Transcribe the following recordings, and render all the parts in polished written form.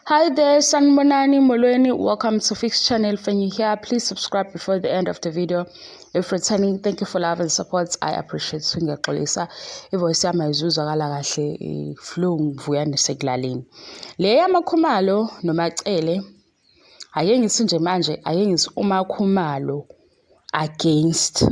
Hi there, sanibonani, molweni. Welcome to Fix Channel. When you're here, please subscribe before the end of the video. If returning, thank you for love and support. I appreciate it. Ngiyaxolisa ivoice yami ayizuzwakala kahle, flu ngivuya nesekulaleni. Le yaMakhumalo noMacele ake ngithi nje manje ake ngithi uMakhumalo against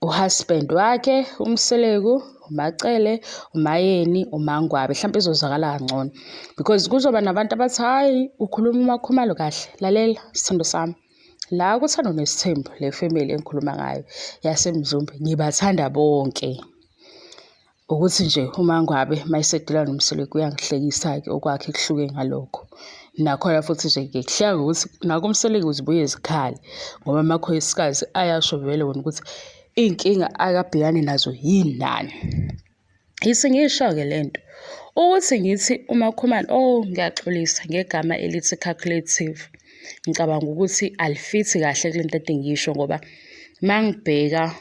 uhusband wakhe uMseleku, uMacele, uMayeni, uMangwabe. Mhlawumbe izozwakala kangcono because kuzoba nabantu abathi hayi ukhuluma uMakhumalo kahle. Lalela sithando sami, la kuthando nesithembu, le family engikhuluma ngayo yaseMzumbe, ngibathanda bonke. Ukuthi nje uMangwabe mayisedila noMseleku uyangihlekisa-ke okwakhe kuhluke ngalokho. Nakhona futhi nje ngikuhleka ukuthi nako uMseleku uzibuye izikhali ngoba amakhoyisikazi ayasho vele wona ukuthi iy'nkinga akabhekane nazo yini nani. Yithi ngisho-ke lento ukuthi ngithi uMakhumalo, ngiyaxolisa ngegama elithi calculative. Ngicabanga ukuthi alifithi kahle kule nto engisho ngoba mangibheka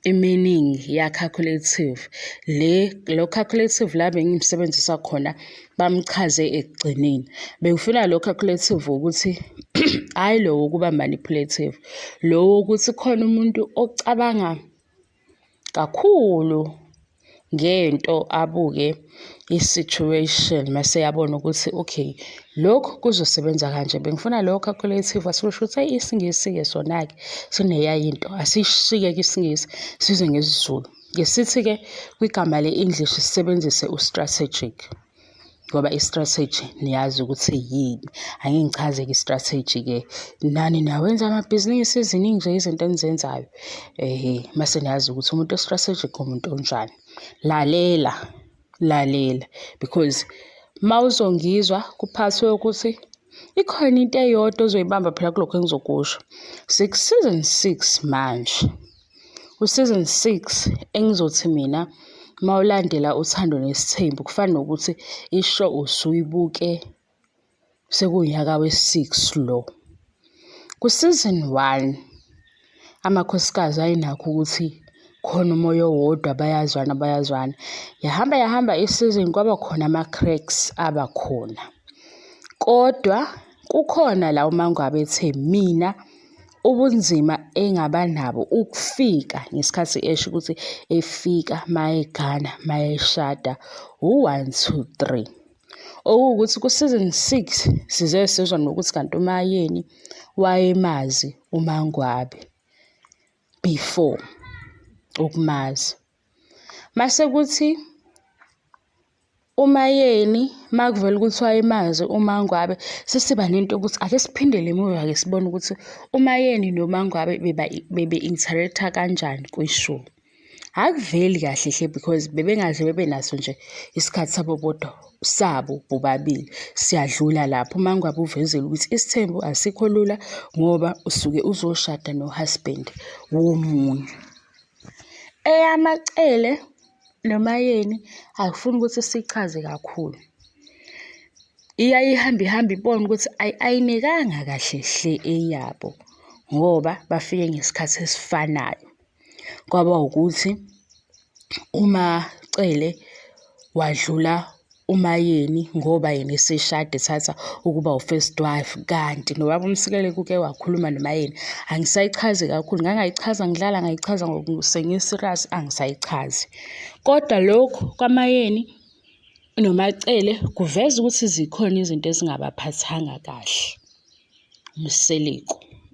i-meaning ya-calculative, lo calculative la bengimsebenzisa khona bamchaze ekugcineni. Bengifuna lo calculative ukuthi hhayi lo wokuba manipulative, lo wokuthi khona umuntu ocabanga kakhulu ngento abuke i-situation mase yabona ukuthi okay lokhu kuzosebenza kanje. Bengifuna lo calculative asisho ukuthi hayi isingisi-ke sona-ke sineyayinto asishike-ke isingisi size ngesiZulu. Ngesithi-ke kwigama le-English sisebenzise u-strategic ngoba i-strategy niyazi ukuthi yini. Ake ngichaze-ke i-strategy-ke, nani niyawenza amabhizinisi eziningi nje izinto enizenzayo mase niyazi ukuthi umuntu o-strategic umuntu onjani. Lalela because mawuzongizwa kuphathwe ukuthi ikhona into eyodwa ozoyibamba phela kulokho engizokusho. Season 6 manje, u-season 6 engizothi mina mawulandela Uthando Nes'thembu kufana nokuthi isho usuyibuke sekunyaka we-6 lo. Ku-season 1 amakhosikazi ayinakho ukuthi khona umoya owodwa bayazwana. Yahamba i-season kwaba khona ama-cracks abakhona. Kodwa kukhona la uMangwabe ethe mina ubunzima engaba nabo ukufika ngesikhathi esho ukuthi efika mayegana mayeshada u-1, 2, 3. Okuwukuthi ku-season 6 size sizwa nokuthi kanti uMayeni wayemazi uMangwabe before ukumazi. Mase kuthi uMayeni makuvela ukuthi wayemazi uMangwabe sesiba nento yokuthi ake siphindele emuva ake sibone ukuthi uMayeni noMangwabe bebe-interacta kanjani kwi-show. Akuveli kahle hle because bebengaze bebenaso nje isikhathi sabo bobabili. Siyadlula lapho uMangwabe uvezele ukuthi isithembu asikho lula ngoba usuke uzoshada no-husband womunye. EyaMacele noMayeni akufuni ukuthi sichaze kakhulu. Iyayihambe ibona ukuthi ayinekanga kahle hle eyabo ngoba bafike ngesikhathi esifanayo. Kwaba ukuthi uMacele wadlula uMayeni ngoba yena eseshada ethatha ukuba u-first wife, kanti nobaba uMseleku kuke wakhuluma noMayeni. Angisayichazi kakhulu, ngangayichaza ngidlala ngayichaza ngokusengi-serious, angisayichazi. Kodwa lokhu kwaMayeni noMacele kuveza ukuthi zikhona izinto ezingabaphathanga kahle.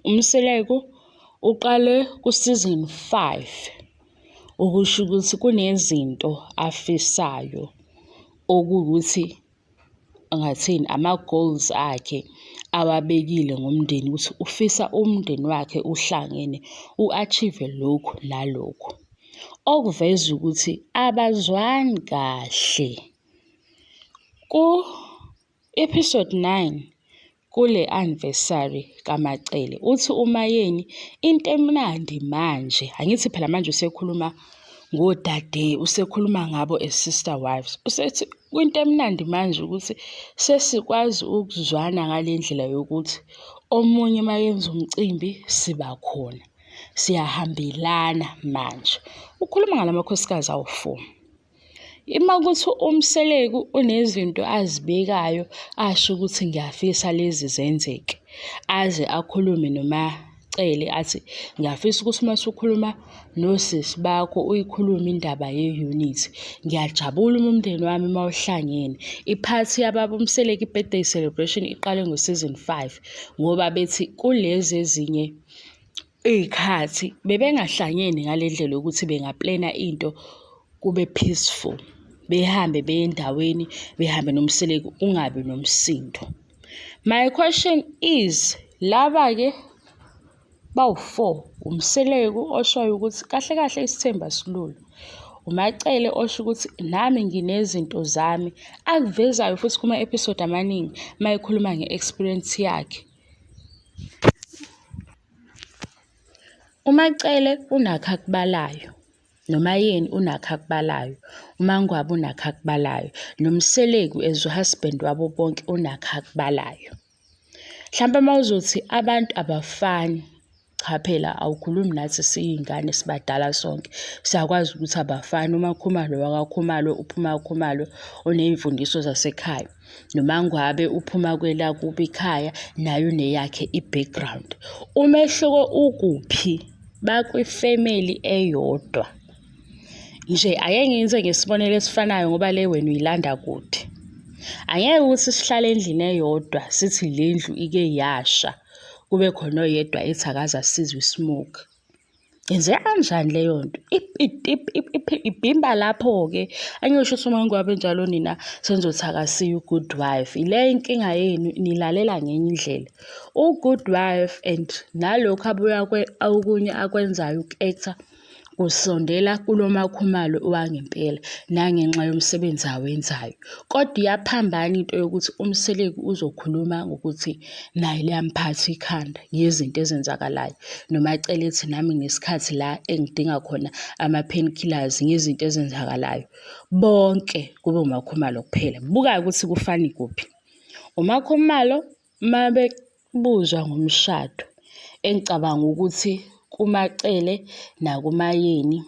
Umseleku uqale ku-season 5 ukusho ukuthi kunezinto afisayo okuwukuthi angathini ama-goals akhe awabekile ngomndeni ukuthi ufisa umndeni wakhe uhlangene u-achieve lokhu nalokhu. Okuveza ukuthi abazwani kahle. Ku-episode 9 kule anniversary kaMacele uthi uMayeni into emnandi manje, angithi phela manje usekhuluma ngodade, usekhuluma ngabo as sister wives. Usethi into emnandi manje ukuthi sesikwazi ukuzwana ngale ndlela yokuthi omunye mayenza umcimbi siba khona, siyahambelana manje. Ukhuluma ngalamakhosikazi awu-4. Ima kuthi uMseleku unezinto azibekayo asho ukuthi ngiyafisa lezi zenzeke, aze akhulume noMacele athi ngiyafisa ukuthi uma usukhuluma nosisi bakho uyikhulume indaba ye-unit. Ngiyajabula uma umndeni wami uma uhlangene. Iphathi yababa uMseleku i-birthday celebration iqale ngo-season 5 ngoba bethi kulezi ezinye iy'khathi bebengahlangene ngale ndlela yokuthi bengaplena into kube peaceful. Behambe beye endaweni, behambe noMseleku, ungabi nomsindo. My question is, laba-ke bawu-4, uMseleku oshoyo ukuthi kahle kahle isithembu asilula. uMacele osho ukuthi nami nginezinto zami, akuvezayo futhi kuma-episode amaningi uma ekhuluma nge-experience yakhe. uMacele unakho akubalayo, noMayeni unakho akubalayo, uMangwabi unakho akubalayo, noMseleku as u-husband wabo bonke unakho akubalayo. Mhlawumbe uma uzothi abantu abafani, cha phela awukhulumi nathi siyingane sibadala sonke, siyakwazi ukuthi abafani. uMakhumalo wakwaKhumalo uphuma kwaKhumalo oney'mfundiso zasekhaya, noMangwabe uphuma kwelakubo ikhaya naye uneyakhe i-background. Umehluko ukuphi? Bakwifemeli eyodwa. Nje ake ngenze ngesibonelo esifanayo ngoba le wena uyilanda kude. Angeke ukuthi sihlale endlini eyodwa sithi le ndlu ike yasha kube khona oyedwa ethi akaze asizwe ismoke. Yenzeka kanjani leyo nto? Ibhimba lapho-ke. Angisho ukuthi uMangwabe njalo nina senizothi akasiyo u-good wife. Ile inkinga yenu, nilalela ngenye indlela. U-good wife and nalokhu abuya okunye akwenzayo uku-actor kusondela kulo Makhumalo owangempela nangenxa yomsebenzi awenzayo. Kodwa iyaphambana into yokuthi uMseleku uzokhuluma ngokuthi naye liyamphatha ikhanda ngezinto ezenzakalayo. noMacele ethi nami ngesikhathi la engidinga khona ama-painkillers ngezinto ezenzakalayo. Bonke kube uMakhumalo kuphela. Buka ukuthi kufani kuphi. uMakhumalo uma bekubuzwa ngomshado, engicabanga ukuthi kuMacele nakuMayeni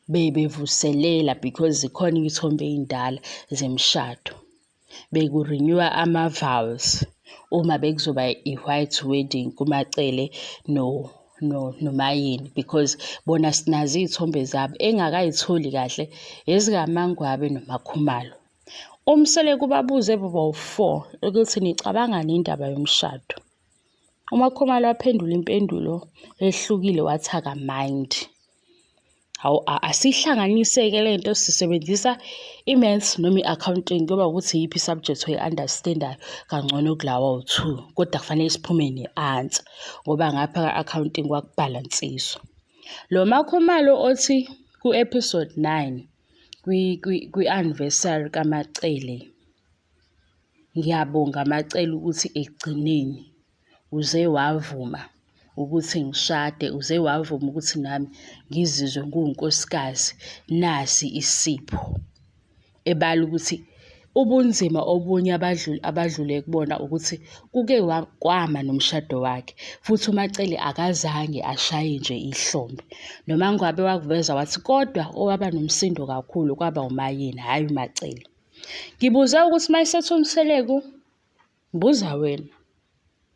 bevuselela because zikhona iy'thombe ey'ndala zemshado. Bekurinyiwa ama-vows uma bekuzoba i-white wedding kuMacele noMayeni because bona sinazo iy'thombe zabo engakay'tholi kahle ezikaMangwabe noMakhumalo. uMseleku ubabuze bobawu-4 ukuthi nicabanga nendaba yomshado. uMakhumalo waphendula impendulo ehlukile wathi akamind. Asihlanganise-ke le nto, sisebenzisa i-maths noma i-accounting kuba ukuthi iyiphi i-subject oyi-understand-ayo kangcono kulawa u-2, kodwa kufanele siphume ne-answer ngoba ngapha ka-accounting kwakubhalansiswa. Lo Makhumalo othi ku-episode 9 kwi-anniversary kaMacele, ngiyabonga Macele ukuthi ekugcineni uze wavuma ukuthi ngishade, uze wavuma ukuthi nami ngizizwe ngunkosikazi, nasi isipho. Ebala ukuthi ubunzima obunye abadlule kubona ukuthi kuke kwama nomshado wakhe, futhi uMacele akazange ashaye nje ihlombe. noMangwabe wakuveza wathi kodwa owaba nomsindo kakhulu kwaba uMayeni, hhayi uMacele. Ngibuze ukuthi mayisethi uMseleku, buza wena.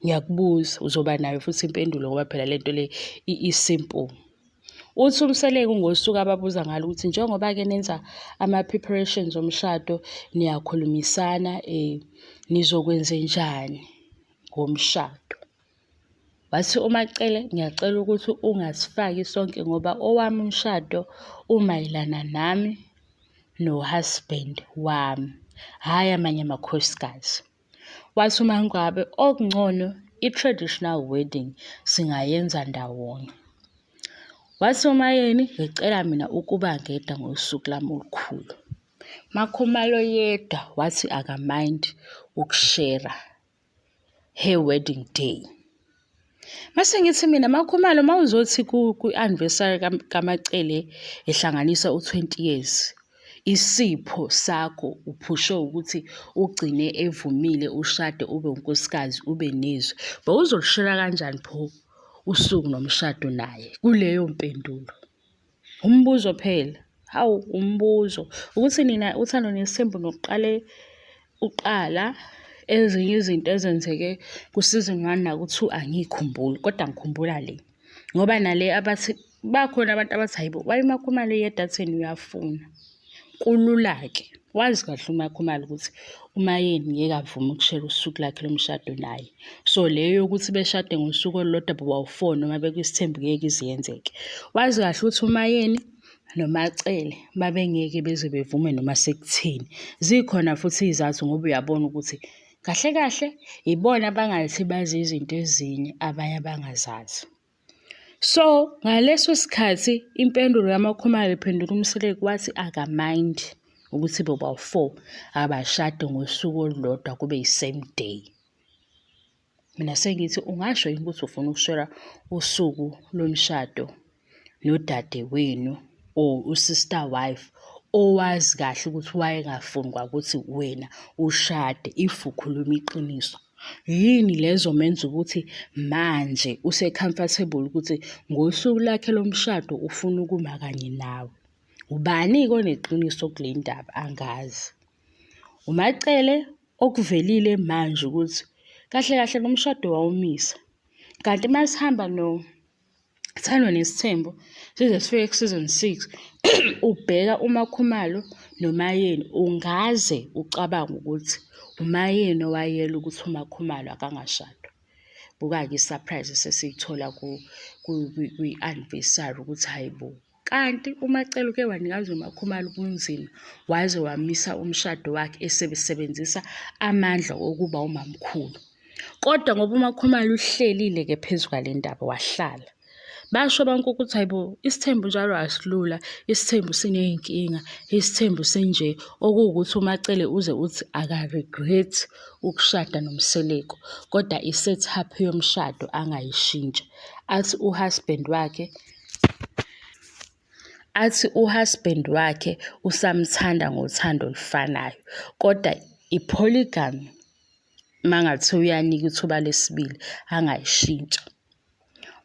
Ngiyakubuza, uzoba nayo futhi impendulo ngoba phela le nto le isimple. Uthi uMseleku ngosuku ababuza ngalo ukuthi njengoba-ke nenza ama-preparations omshado, niyakhulumisana nizokwenzenjani ngomshado. Wathi uMacele, ngiyacela ukuthi ungasifaki sonke ngoba owami umshado umayelana nami no-husband wami, hhayi amanye amakhosikazi. Wathi uMangwabe, okungcono i-traditional wedding singayenza ndawonye. Wathi uMayeni, ngicela mina ukuba ngedwa ngosuku lami olukhulu. Makhumalo yedwa wathi akamind ukushera her wedding day. Mase ngithi mina Makhumalo, mawuzothi ku-anniversary kaMacele ehlanganisa u-20 years, isipho sakho uphushe ukuthi ugcine evumile ushade ube unkosikazi ube nezwe, bowuzolishera kanjani pho usuku nomshado naye? Kuleyo mpendulo umbuzo phela. Hawu, umbuzo ukuthi nina Uthando Nes'thembu uqala ezinye izinto ezenzeke ku-season 1 naku-2 angiyikhumbuli, kodwa ngikhumbula le. Ngoba nale abathi bakhona abantu abathi hayibo, why uMakhumalo yedwa atheni uyafuna. Kulula-ke, wazi kahle uMakhumalo ukuthi uMayeni ngeke avume ukushera usuku lakhe lomshado naye. So leyo yokuthi beshade ngosuku olulodwa bawu-4 noma bekwisithembu ngeke ize yenzeke. Wazi kahle ukuthi uMayeni noMacele babengeke beze bevume noma sekutheni. Zikhona futhi izathu ngoba uyabona ukuthi kahle kahle ibona abangathi bazi izinto ezinye abanye abangazazi. So ngaleso sikhathi impendulo kaMakhumalo iphendula uMseleku wathi akamind ukuthi bobawu-4 abashade ngosuku olulodwa kube yi-same day. Mina sengithi ungasho yini ukuthi ufuna ukushera usuku lomshado nodade wenu or usister wife owazi kahle ukuthi wayengafuni kwakuthi wena ushade if ukhuluma iqiniso. Yini lezo menza ukuthi manje use-comfortable ukuthi ngosuku lakhe lomshado ufuna ukuma kanye nawe? Ubani-ke oneqiniso kule ndaba? Angazi. uMacele okuvelile manje ukuthi kahle kahle nomshado wawumisa. Kanti uma sihamba Uthando Nes'thembu size sifike ku-season 6 ubheka uMakhumalo noMayeni, ungaze ucabange ukuthi uMayeni owayela ukuthi uMakhumalo akangashadwa. Buka-ke i-surprise sesiyithola kwi-anniversary ukuthi hayibo. Kanti uMacele uke wanikaza uMakhumalo ubunzima waze wamisa umshado wakhe esebenzisa amandla okuba umamkhulu. Kodwa ngoba uMakhumalo uhlelile-ke phezu kwale ndaba wahlala. Basho bonke ukuthi hayibo, isithembu njalo asilula, isithembu siney'nkinga, isithembu sinje, okuwukuthi uMacele uze uthi aka-regret ukushada noMseleku, kodwa i-setup yomshado angayishintsha. Athi uhusband wakhe usamthanda ngothando olufanayo, kodwa i-polygamy mangathi uyanika ithuba lesibili angayishintsha.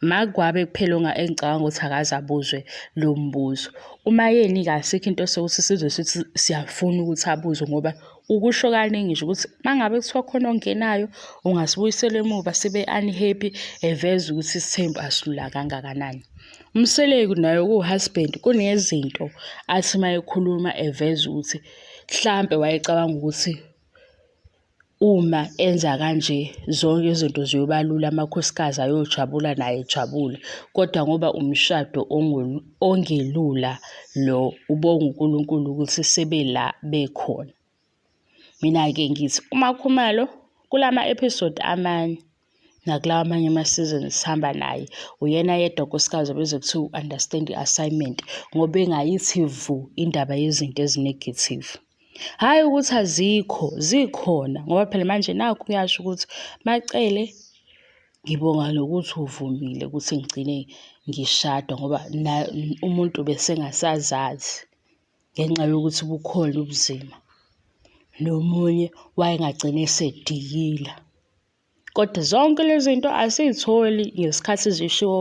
Magwabe kuphela engicabanga ukuthi akaze abuzwe lo mbuzo. uMayeni-ke asikho into sokuthi sizwe sithi siyafuna ukuthi abuzwe ngoba ukusho kaningi nje ukuthi mangabe kuthiwa khona ongenayo ungasibuyisela emuva sibe unhappy, eveza ukuthi isithembu asilula kangakanani. uMseleku naye kuwuhusband kunezinto athi mayekhuluma eveza ukuthi mhlampe wayecabanga ukuthi uma enza kanje zonke izinto ziyoba lula, amakhosikazi ayojabula naye ejabule, kodwa ngoba umshado ongelula lo, ubonga uNkulunkulu ukuthi sebela bekhona. Mina-ke ngithi uMakhumalo kulama episode amanye nakulawa amanye ama-season sihamba naye, uyena yedwa nkosikazi beze kuthiwa u-understand i-assignment ngoba engayithi vu indaba yezinto ezinegative. Hhayi ukuthi azikho, zikhona ngoba phela manje nakhu kuyasho ukuthi Macele, ngibonga nokuthi uvumile ukuthi ngigcine ngishada ngoba umuntu besengasazazi ngenxa yokuthi bukhona ubuzima. Nomunye wayengagcine esedikila. Kodwa zonke lezi zinto asiy'tholi ngesikhathi zishiwo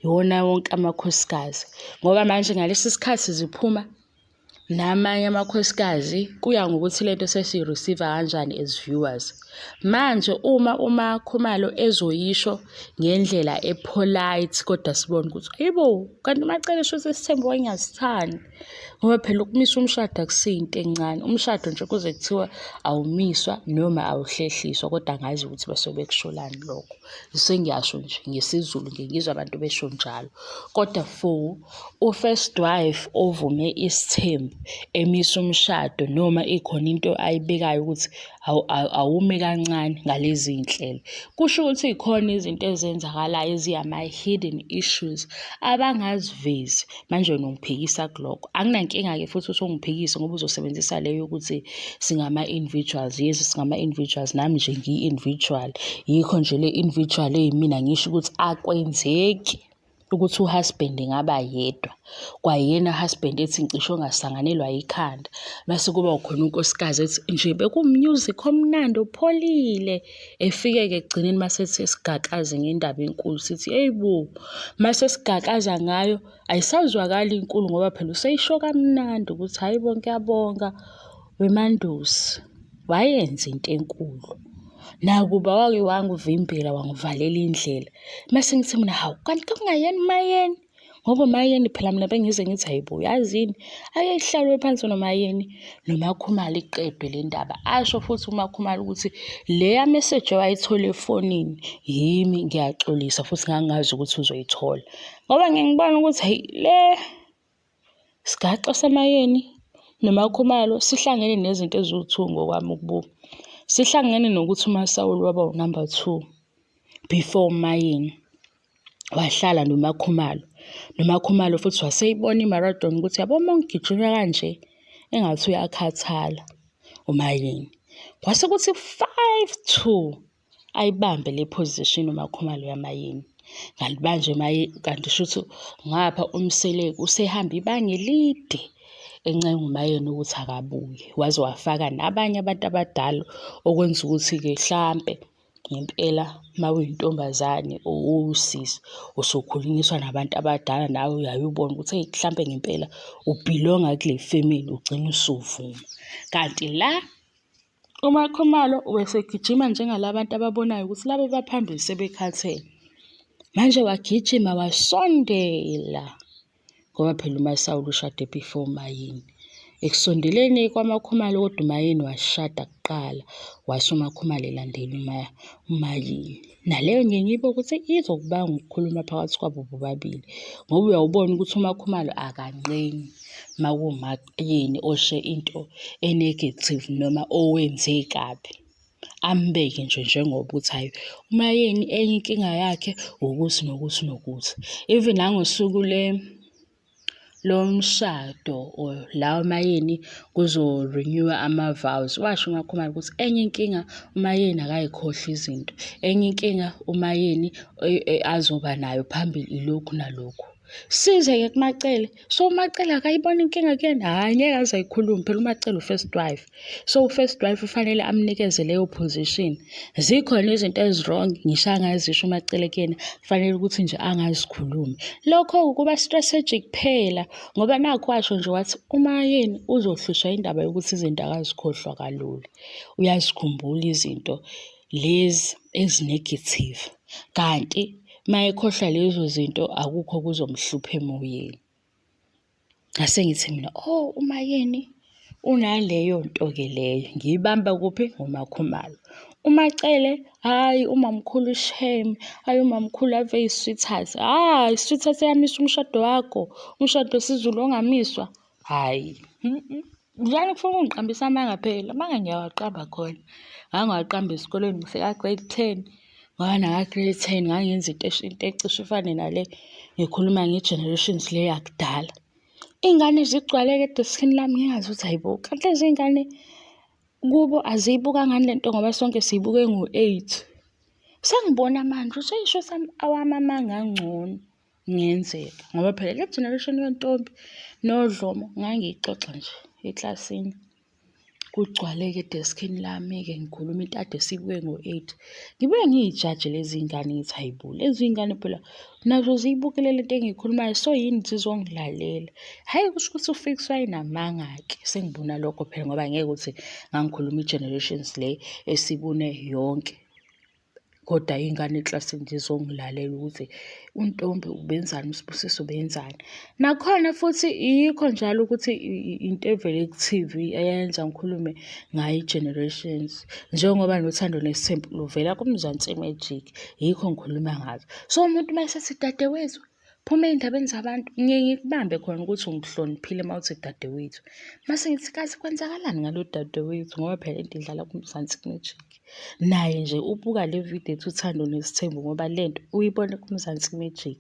iwona wonke amakhosikazi ngoba manje ngalesi sikhathi ziphuma namanye amakhosikazi, kuya ngokuthi lento sesiyi-receive kanjani as viewers. Manje uma uMakhumalo ezoyisho ngendlela epolite kodwa sibone ukuthi hayibo, kanti uMacele shuthi isithembu wayengasithandi ngoba phela ukumisa umshado akusiyinto encane. Umshado nje kuze kuthiwa awumiswa noma awuhlehliswa, kodwa angazi ukuthi basuke bekusholani lokho. Sengiyasho nje ngesiZulu, ngizwa abantu besho njalo. Kodwa for u-first wife ovume isithembu emisa umshado noma ikhona into ayibekayo ukuthi awume kancane ngalezi iy'nhlelo, kusho ukuthi ikhona izinto ezenzakalayo eziyama-hidden issues abangazivezi. Manje wena ungiphikisa kulokho, anginankinga-ke futhi ukuthi ungiphikise ngoba uzosebenzisa leyo ukuthi singama-individuals. Yes, singama-individuals, nami nje ngiyi-individual, yikho nje le individual eyimina ngisho ukuthi akwenzeki ukuthi uhusband ngaba yedwa kwayena husband ethi ngisho ongasanganelwa ikhanda bese kuba khona unkosikazi ethi nje bekummusic omnandi opholile efike-ke ekugcineni masethi sigakaze ngendaba enkulu sithi hey bo mase sigakaza ngayo ayisazwakali inkulu ngoba phela useyisho kamnandi ukuthi hayibo ngiyabonga wemandusi wayenza into enkulu. Nakuba wake wangivimbela wangivalela indlela. Mase ngithi mina hawu kanti kungayena uMayeni ngoba uMayeni phela mina bengize ngithi hayibo yazini ake ihlalwe phansi noMayeni noMakhumalo iqedwe le ndaba. Asho futhi uMakhumalo ukuthi leya message wayithola efonini yimi ngiyaxolisa futhi ngangazi ukuthi uzoyithola. Ngoba ngiyibona ukuthi hey le Isgaxa seMayeni noMakhumalo sihlangene nezinto eziwuthungo kwami ukubuka. Sihlangene nokuthi uMasawule waba unumber 2 before uMayeni. Wahlala noMakhumalo. NoMakhumalo futhi waseyibona iMarathon ukuthi yabo mongigijima kanje engathi uyakhathala uMayeni. Kwase kuthi 5-2 ayibambe le position uMakhumalo yaMayeni. Kanti manje kanti shuthi ngapha uMseleku usehamba ibanga elide encenga uMayeni ukuthi akabuye waze wafaka nabanye abantu abadala okwenza ukuthi-ke mhlampe ngempela mawuyintombazane uwusisi usukhulunyiswa nabantu abadala nawe uyayibona ukuthi hey mhlampe ngempela ubelonga kule family ugcina usuvuma. Kanti la uMakhumalo ubesegijima njengalabantu ababonayo ukuthi laba baphambili sebekhathele. Manje wagijima wasondela ngoba phela uMasawule ushade before uMayeni. Ekusondeleni kwaMakhumalo kodwa uMayeni washada kuqala wase uMakhumalo elandela uMayeni. Naleyo ngiye ngiyibuke ukuthi izokubanga ukukhuluma phakathi kwabo bobabili ngoba uyawubona ukuthi uMakhumalo akanqeni makuMayeni oshe into enegative noma owenze kabi. Ambeke nje njengoba ukuthi hayi uMayeni enye inkinga yakhe ukuthi nokuthi nokuthi. Even nangosuku lo mshado la uMayeni kuzo-renew ama-vows washo uMakhumalo ukuthi enye inkinga uMayeni akayikhohlwa izinto. Enye inkinga uMayeni azoba nayo phambili ilokhu nalokhu. Size-ke kuMacele. So uMacele akayibona inkinga kuyena? Hayi ngeke aze ayikhulume phela uMacele u-first wife. So u-first wife ufanele amnikeze leyo position. Zikhona izinto ezi-wrong ngisho angazisho uMacele kuyena kufanele ukuthi nje angazikhulumi. Lokho kuba strategic phela ngoba nakho washo nje wathi uMayeni uzohlushwa indaba yokuthi izinto akazikhohlwa kalula. Uyazikhumbula izinto lezi ezinegative. Kanti mayekhohlwa lezo zinto akukho kuzomhlupha emoyeni. Ngase ngithi mina uMayeni unaleyo nto-ke leyo ngiyibamba kuphi ngoMakhumalo. uMacele hayi umamkhulu shame hayi umamkhulu ave isweetheart hayi isweetheart yamisa umshado wakho umshado sizulu ongamiswa hayi njani kufuna ungiqambisa amanga phela amanga ngiyawaqamba khona ngangiwaqamba esikoleni ngiseka grade 10 ngoba naka grade 10 ngangenza into ecishe ifane nale ngikhuluma ngegenerations le yakudala. Ingane zigcwaleke edeskini lami ngingazi ukuthi hayibo kanti lezi ingane kubo aziyibuka ngani lento ngoba sonke siyibuke ngo8. Sengibona manje useyisho sami awami amanga angcono ngenzeka ngoba phela le generation yontombi nodlomo ngangiyixoxa nje eklasini kugcwaleke edeskini lami-ke ngikhuluma into ade siyibuke ngo8. Ngibuye ngiyijaje lezi ngane ngithi hayibo lezi ngane phela nazo ziyibukele lento engiyikhulumayo so yini zizongilalela. Hayi kusho ukuthi uFix wayinamanga-ke sengibona lokho phela ngoba ngeke ukuthi ngangikhuluma i-generations le esibune yonke. Kodwa ingane eklasini zizongilalela ukuthi untombi ubenzani uSibusiso ubenzani. Nakhona futhi yikho njalo ukuthi into evele ku-TV eyenza ngikhulume ngayo i-generations njengoba noThando Nes'thembu luvela kuMzansi Magic yikho ngikhuluma ngazo. So umuntu mayesethi dadewethu phuma ey'ndabeni zabantu ngiye ngikubambe khona ukuthi ungihloniphile mawuthi dadewethu. Mase ngithi kazi kwenzakalani ngalo dadewethu ngoba phela into idlala kuMzansi Magic. Naye nje ubuka le video ethi Uthando Nes'thembu ngoba lento uyibone kuMzansi Magic.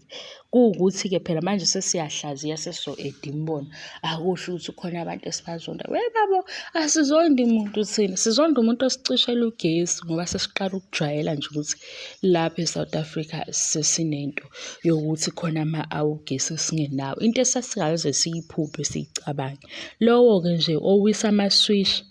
Kuwukuthi-ke phela manje sesiyahlaziya sesizo-eda imibono akusho ukuthi khona abantu esibazonda. Babo asizondi muntu thina sizonda umuntu osicishela ugesi ngoba sesiqala ukujwayela nje ukuthi lapha eSouth Africa sesinento yokuthi khona khona awugesi singenawo, into esasingakaze siyiphuphe siyicabange. Lowo-ke nje owisa amaswishi,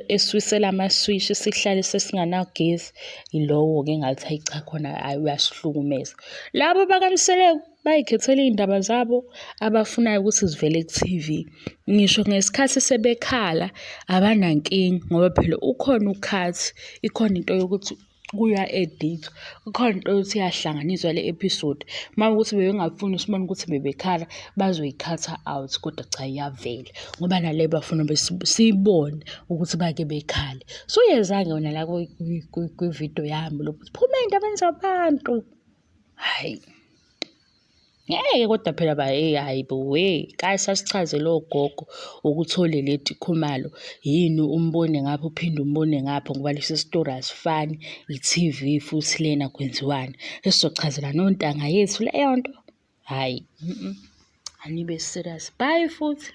eswisela amaswishi sihlale sesinganagesi, ilowo-ke engathi hayi cha khona hhayi uyasihlukumeza. Labo bakaMseleku bayikhethela iy'ndaba zabo abafunayo ukuthi zivele ku-T_V. Ngisho ngesikhathi sebekhala abanankinga ngoba phela ukhona ukhathi, ikhona into yokuthi kuya-edithwa, ikhona into yokuthi iyahlanganiswa le-episode. Uma kuwukuthi bebengafuni sibone ukuthi bebekhala bazoyikhatha out, kodwa cha iyavela ngoba nale bafuna siyibone ukuthi bake bekhale. Suyeza-ke wena la kwividiyo yami lokhu ukuthi phuma ey'ndabeni zabantu. Hhayi, ngeke kodwa phela hhayi bo kade sasichazele ogogo ukuthi oleleti khumalo yini umbone ngapha uphinde umbone ngapha ngoba lesi sitori asifani, i-T_V futhi lena kwenziwani. Esizochazela nontanga yethu leyo nto. Hhayi, anibe serious. Bye futhi.